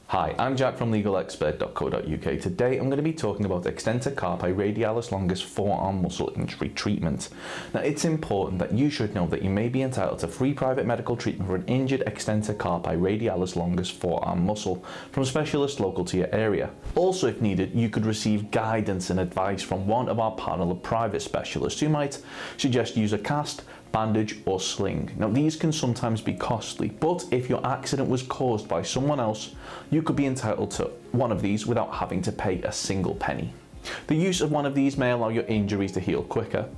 Hi, I'm Jack from legalexpert.co.uk. Today I'm going to be talking about Extensor Carpi Radialis Longus forearm muscle injury treatment. Now, it's important that you should know that you may be entitled to free private medical treatment for an injured Extensor Carpi Radialis Longus forearm muscle from a specialist local to your area. Also, if needed, you could receive guidance and advice from one of our panel of private specialists who might suggest use a cast, bandage or sling. Now, these can sometimes be costly, but if your accident was caused by someone else, you could be entitled to one of these without having to pay a single penny. The use of one of these may allow your injuries to heal quicker.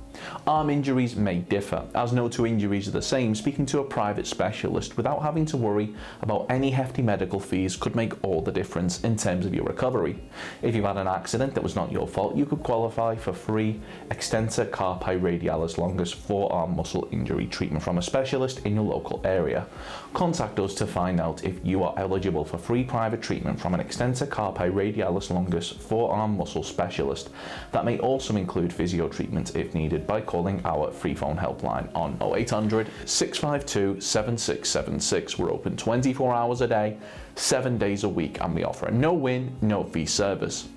Arm injuries may differ, as no two injuries are the same. Speaking to a private specialist without having to worry about any hefty medical fees could make all the difference in terms of your recovery. If you've had an accident that was not your fault, you could qualify for free Extensor Carpi Radialis Longus forearm muscle injury treatment from a specialist in your local area. Contact us to find out if you are eligible for free private treatment from an Extensor Carpi Radialis Longus forearm muscle specialist. That may also include physio treatment if needed by calling our free phone helpline on 0800 652 7676. We're open 24 hours a day, 7 days a week, and we offer a no-win, no-fee service.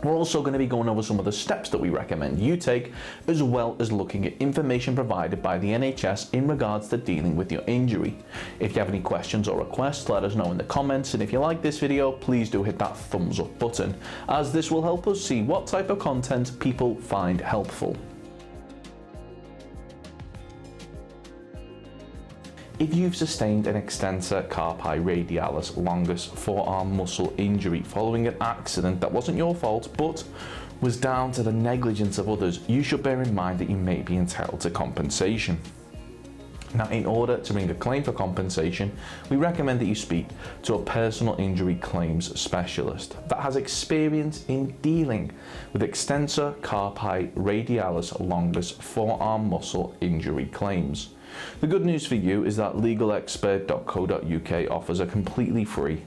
We're also going to be going over some of the steps that we recommend you take, as well as looking at information provided by the NHS in regards to dealing with your injury. If you have any questions or requests, let us know in the comments, and if you like this video, please do hit that thumbs up button, as this will help us see what type of content people find helpful. If you've sustained an Extensor Carpi Radialis Longus forearm muscle injury following an accident that wasn't your fault but was down to the negligence of others, you should bear in mind that you may be entitled to compensation. Now, in order to bring a claim for compensation, we recommend that you speak to a personal injury claims specialist that has experience in dealing with Extensor Carpi Radialis Longus forearm muscle injury claims. The good news for you is that legalexpert.co.uk offers a completely free,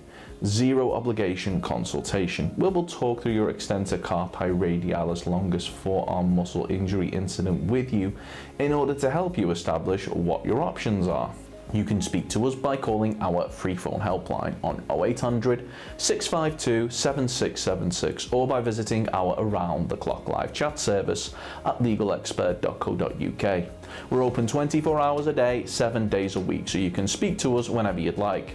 zero obligation consultation where we'll talk through your Extensor Carpi Radialis Longus forearm muscle injury incident with you in order to help you establish what your options are. You can speak to us by calling our free phone helpline on 0800 652 7676 or by visiting our around the clock live chat service at legalexpert.co.uk. We're open 24 hours a day, 7 days a week, so you can speak to us whenever you'd like.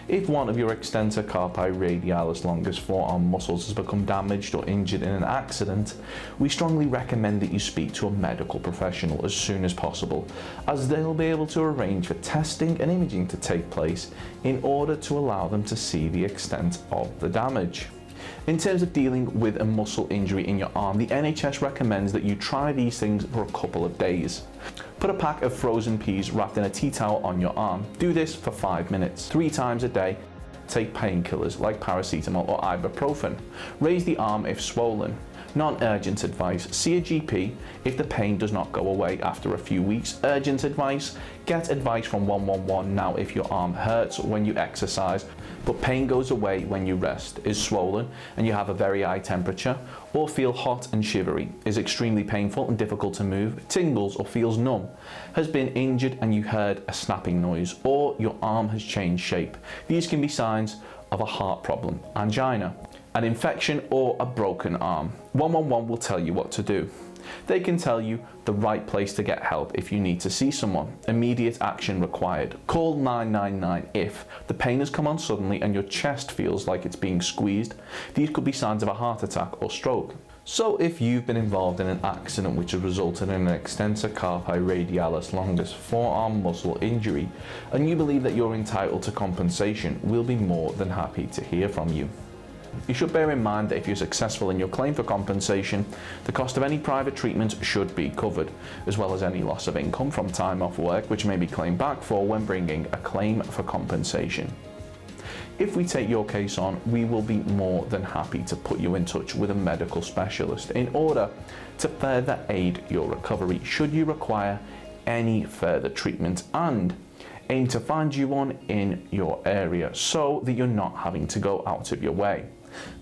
If one of your Extensor Carpi Radialis Longus forearm muscles has become damaged or injured in an accident, we strongly recommend that you speak to a medical professional as soon as possible, as they'll be able to arrange for testing and imaging to take place in order to allow them to see the extent of the damage. In terms of dealing with a muscle injury in your arm, the NHS recommends that you try these things for a couple of days. Put a pack of frozen peas wrapped in a tea towel on your arm. Do this for 5 minutes, 3 times a day. Take painkillers like paracetamol or ibuprofen. Raise the arm if swollen. Non-urgent advice: see a GP if the pain does not go away after a few weeks. Urgent advice: get advice from 111 now if your arm hurts when you exercise, but pain goes away when you rest, is swollen and you have a very high temperature, or feel hot and shivery, is extremely painful and difficult to move, tingles or feels numb, has been injured and you heard a snapping noise, or your arm has changed shape. These can be signs of a heart problem, angina, an infection, or a broken arm. 111 will tell you what to do. They can tell you the right place to get help if you need to see someone. Immediate action required. Call 999 if the pain has come on suddenly and your chest feels like it's being squeezed. These could be signs of a heart attack or stroke. So if you've been involved in an accident which has resulted in an Extensor Carpi Radialis Longus forearm muscle injury and you believe that you're entitled to compensation, we'll be more than happy to hear from you. You should bear in mind that if you're successful in your claim for compensation, the cost of any private treatment should be covered, as well as any loss of income from time off work which may be claimed back for when bringing a claim for compensation. If we take your case on, we will be more than happy to put you in touch with a medical specialist in order to further aid your recovery should you require any further treatment, and aim to find you one in your area so that you're not having to go out of your way.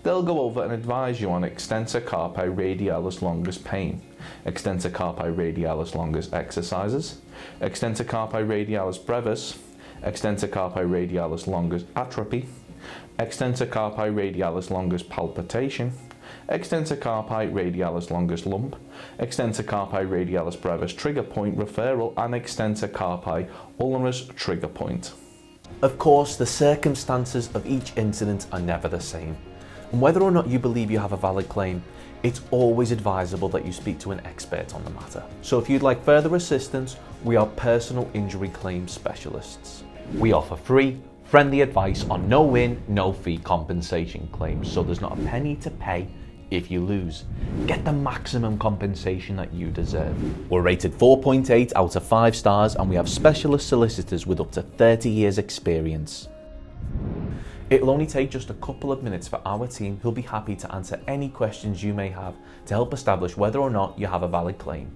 They'll go over and advise you on Extensor Carpi Radialis Longus pain, Extensor Carpi Radialis Longus exercises, Extensor Carpi Radialis Brevis, Extensor Carpi Radialis Longus atrophy, Extensor Carpi Radialis longus palpitation, Extensor Carpi Radialis longus lump, Extensor Carpi Radialis Brevis trigger point referral, and Extensor Carpi ulnaris trigger point. Of course, the circumstances of each incident are never the same, and whether or not you believe you have a valid claim, it's always advisable that you speak to an expert on the matter. So if you'd like further assistance, we are personal injury claim specialists. We offer free, friendly advice on no-win, no-fee compensation claims, so there's not a penny to pay if you lose. Get the maximum compensation that you deserve. We're rated 4.8 out of 5 stars, and we have specialist solicitors with up to 30 years experience. It'll only take just a couple of minutes for our team, who'll be happy to answer any questions you may have to help establish whether or not you have a valid claim.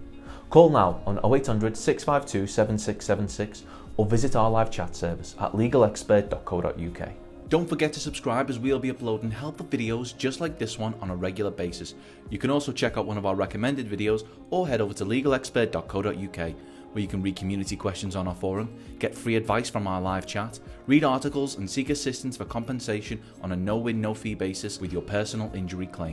Call now on 0800 652 7676 or visit our live chat service at legalexpert.co.uk. Don't forget to subscribe, as we'll be uploading helpful videos just like this one on a regular basis. You can also check out one of our recommended videos or head over to legalexpert.co.uk, where you can read community questions on our forum, get free advice from our live chat, read articles and seek assistance for compensation on a no-win, no-fee basis with your personal injury claim.